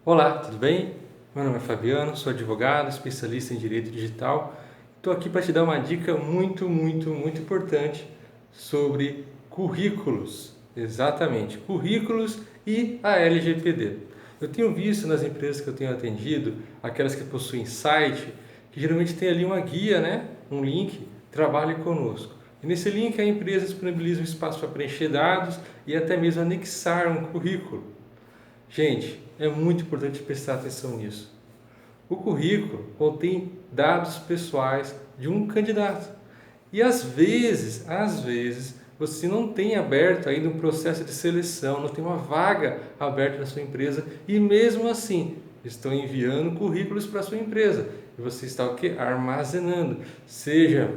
Olá, tudo bem? Meu nome é Fabiano, sou advogado, especialista em direito digital. Estou aqui para te dar uma dica muito importante sobre currículos. Exatamente, currículos e a LGPD. Eu tenho visto nas empresas que eu tenho atendido, aquelas que possuem site, que geralmente tem ali uma guia, né? Um link, trabalhe conosco. E nesse link a empresa disponibiliza um espaço para preencher dados e até mesmo anexar um currículo. Gente, é muito importante prestar atenção nisso. O currículo contém dados pessoais de um candidato. E às vezes, você não tem aberto ainda um processo de seleção, não tem uma vaga aberta na sua empresa e mesmo assim estão enviando currículos para a sua empresa. E você está o quê? Armazenando, seja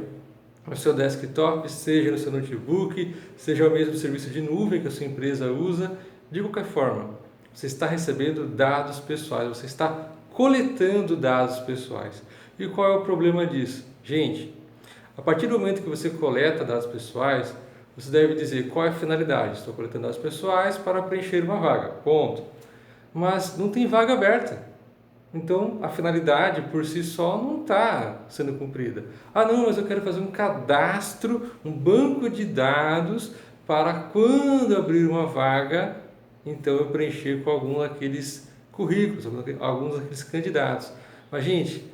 no seu desktop, seja no seu notebook, seja o mesmo serviço de nuvem que a sua empresa usa. De qualquer forma, você está recebendo dados pessoais, você está coletando dados pessoais. E qual é o problema disso? Gente, a partir do momento que você coleta dados pessoais, você deve dizer qual é a finalidade. Estou coletando dados pessoais para preencher uma vaga, ponto. Mas não tem vaga aberta. Então, a finalidade por si só não está sendo cumprida. Ah, não, mas eu quero fazer um cadastro, um banco de dados para quando abrir uma vaga, então eu preencher com algum daqueles currículos, alguns daqueles candidatos. Mas, gente,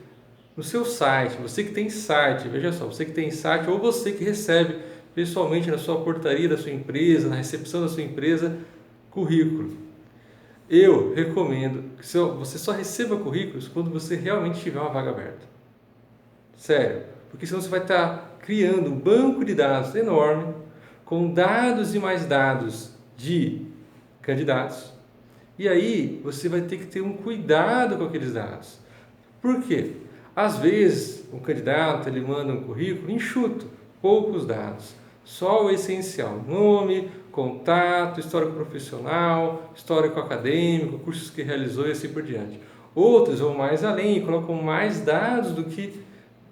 no seu site, você que tem site, veja só, você que tem site ou você que recebe pessoalmente na sua portaria da sua empresa, na recepção da sua empresa, currículo. Eu recomendo que você só receba currículos quando você realmente tiver uma vaga aberta. Sério, porque senão você vai estar criando um banco de dados enorme, com dados e mais dados de candidatos. E aí você vai ter que ter um cuidado com aqueles dados. Por quê? Às vezes um candidato ele manda um currículo enxuto, poucos dados, só o essencial: nome, contato, histórico profissional, histórico acadêmico, cursos que realizou e assim por diante. Outros vão mais além e colocam mais dados do que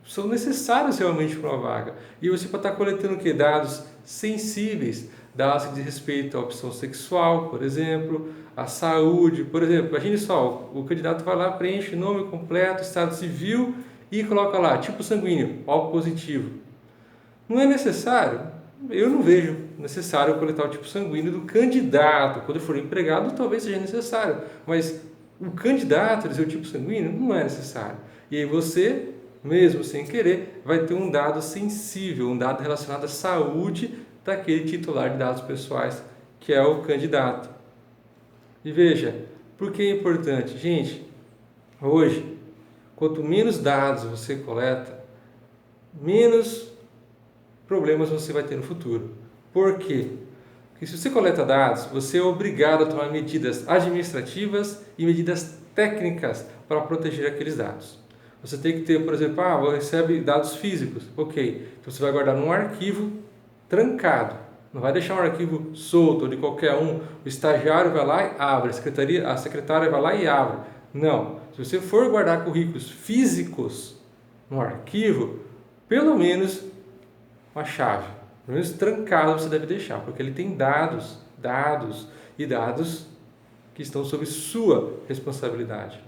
são necessários realmente para uma vaga. E você pode estar coletando o quê? Dados sensíveis, dados que diz respeito à opção sexual, por exemplo, à saúde, por exemplo. Imagine só, o candidato vai lá, preenche nome completo, estado civil e coloca lá, tipo sanguíneo, O positivo. Não é necessário? Eu não vejo necessário coletar o tipo sanguíneo do candidato. Quando for empregado, talvez seja necessário, mas o candidato dizer o tipo sanguíneo não é necessário. E aí você, mesmo sem querer, vai ter um dado sensível, um dado relacionado à saúde daquele titular de dados pessoais, que é o candidato. E veja, por que é importante? Gente, hoje, quanto menos dados você coleta, menos problemas você vai ter no futuro. Por quê? Porque se você coleta dados, você é obrigado a tomar medidas administrativas e medidas técnicas para proteger aqueles dados. Você tem que ter, por exemplo, você recebe dados físicos. Ok, então você vai guardar num arquivo trancado. Não vai deixar um arquivo solto de qualquer um. O estagiário vai lá e abre, a secretária vai lá e abre. Não. Se você for guardar currículos físicos no arquivo, pelo menos uma chave, pelo menos trancado você deve deixar, porque ele tem dados que estão sob sua responsabilidade.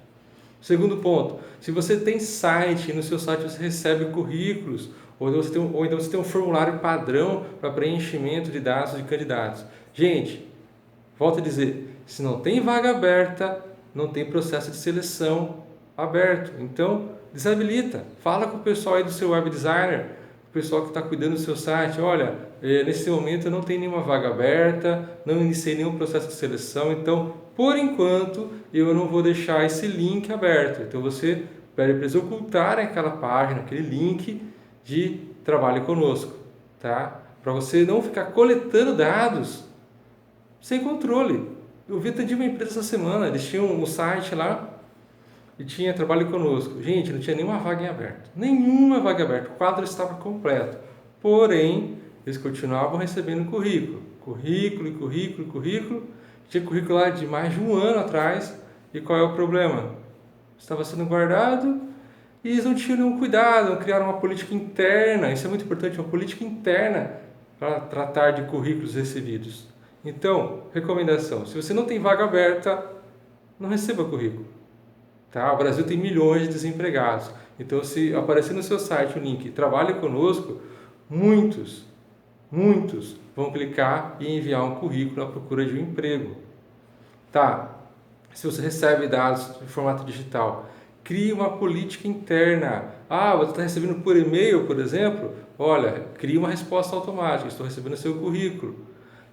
Segundo ponto, se você tem site e no seu site você recebe currículos, ou então você tem um formulário padrão para preenchimento de dados de candidatos. Gente, volto a dizer, se não tem vaga aberta, não tem processo de seleção aberto. Então, desabilita. Fala com o pessoal aí do seu web designer, o pessoal que está cuidando do seu site. Olha, nesse momento eu não tenho nenhuma vaga aberta, não iniciei nenhum processo de seleção, então, por enquanto, eu não vou deixar esse link aberto. Então, você pede para eles ocultarem aquela página, aquele link de trabalho conosco, tá? Para você não ficar coletando dados sem controle. Eu vi atendi uma empresa essa semana, eles tinham um site lá e tinha trabalho conosco. Gente, não tinha nenhuma vaga em aberto. Nenhuma vaga aberta. O quadro estava completo. Porém, eles continuavam recebendo currículo. Currículo. Tinha currículo lá de mais de um ano atrás. E qual é o problema? Estava sendo guardado e eles não tinham nenhum cuidado, não criaram uma política interna. Isso é muito importante, uma política interna para tratar de currículos recebidos. Então, recomendação: se você não tem vaga aberta, não receba currículo. Tá? O Brasil tem milhões de desempregados. Então, se aparecer no seu site o link "Trabalhe conosco", muitos vão clicar e enviar um currículo à procura de um emprego. Tá? Se você recebe dados em formato digital, crie uma política interna. Você está recebendo por e-mail, por exemplo? Olha, crie uma resposta automática. Estou recebendo seu currículo.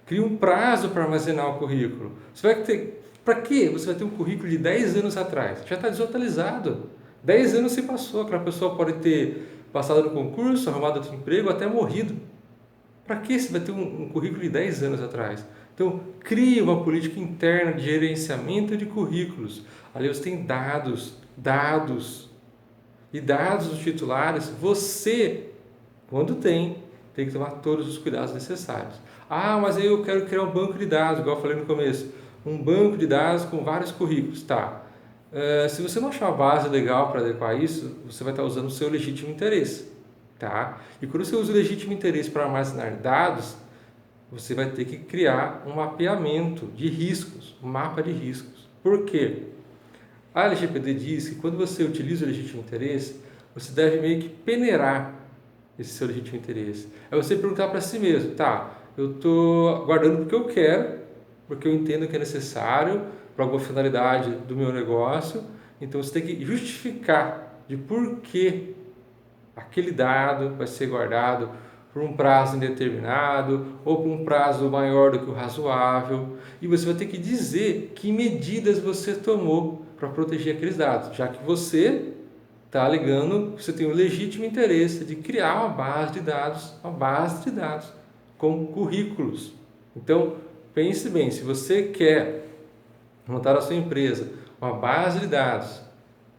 Crie um prazo para armazenar o currículo. Você vai ter... Para quê? Você vai ter um currículo de 10 anos atrás. Já está desatualizado. 10 anos se passou. Aquela pessoa pode ter passado no concurso, arrumado outro emprego, até morrido. Para que você vai ter um currículo de 10 anos atrás? Então, crie uma política interna de gerenciamento de currículos. Ali você tem dados. E dados dos titulares, você, quando tem que tomar todos os cuidados necessários. Mas aí eu quero criar um banco de dados, igual eu falei no começo. Um banco de dados com vários currículos. Tá. Se você não achar uma base legal para adequar isso, você vai estar usando o seu legítimo interesse. Tá? E quando você usa o legítimo interesse para armazenar dados, você vai ter que criar um mapeamento de riscos, um mapa de riscos. Por quê? A LGPD diz que quando você utiliza o legítimo interesse, você deve meio que peneirar esse seu legítimo interesse. É você perguntar para si mesmo, tá, eu estou guardando porque eu quero, porque eu entendo que é necessário para alguma finalidade do meu negócio, então você tem que justificar de por que aquele dado vai ser guardado por um prazo indeterminado ou por um prazo maior do que o razoável, e você vai ter que dizer que medidas você tomou para proteger aqueles dados, já que você está alegando que você tem o legítimo interesse de criar uma base de dados com currículos. Então, pense bem, se você quer montar a sua empresa uma base de dados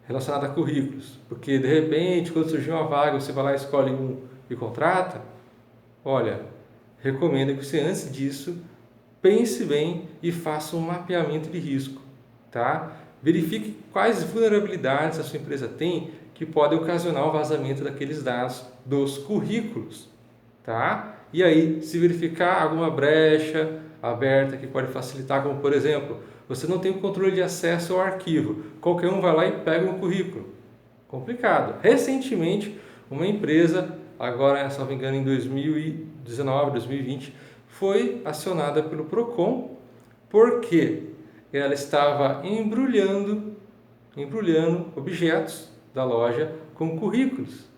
relacionada a currículos, porque de repente, quando surgir uma vaga, você vai lá, escolhe um e contrata, olha, recomendo que você, antes disso, pense bem e faça um mapeamento de risco, tá? Verifique quais vulnerabilidades a sua empresa tem que podem ocasionar o vazamento daqueles dados dos currículos, tá? E aí, se verificar alguma brecha aberta que pode facilitar, como por exemplo, você não tem o controle de acesso ao arquivo, qualquer um vai lá e pega um currículo. Complicado. Recentemente, uma empresa, agora, se não me engano, em 2019, 2020, foi acionada pelo Procon porque ela estava embrulhando objetos da loja com currículos.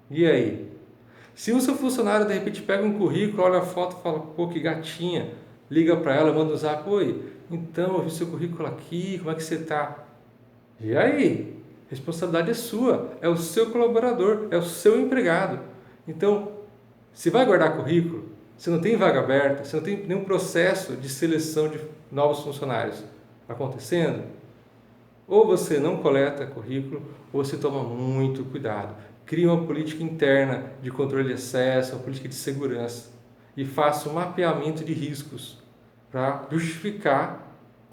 E aí? Se o seu funcionário de repente pega um currículo, olha a foto e fala, pô, que gatinha, liga para ela, manda um zap, oi, então eu vi seu currículo aqui, como é que você está? E aí? A responsabilidade é sua, é o seu colaborador, é o seu empregado. Então, se vai guardar currículo, se não tem vaga aberta, se não tem nenhum processo de seleção de novos funcionários acontecendo, ou você não coleta currículo, ou você toma muito cuidado. Crie uma política interna de controle de acesso, uma política de segurança e faça um mapeamento de riscos para justificar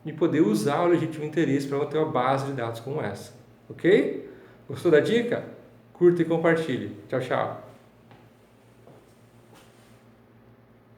e poder usar o legítimo interesse para ter uma base de dados como essa. Ok? Gostou da dica? Curta e compartilhe. Tchau, tchau.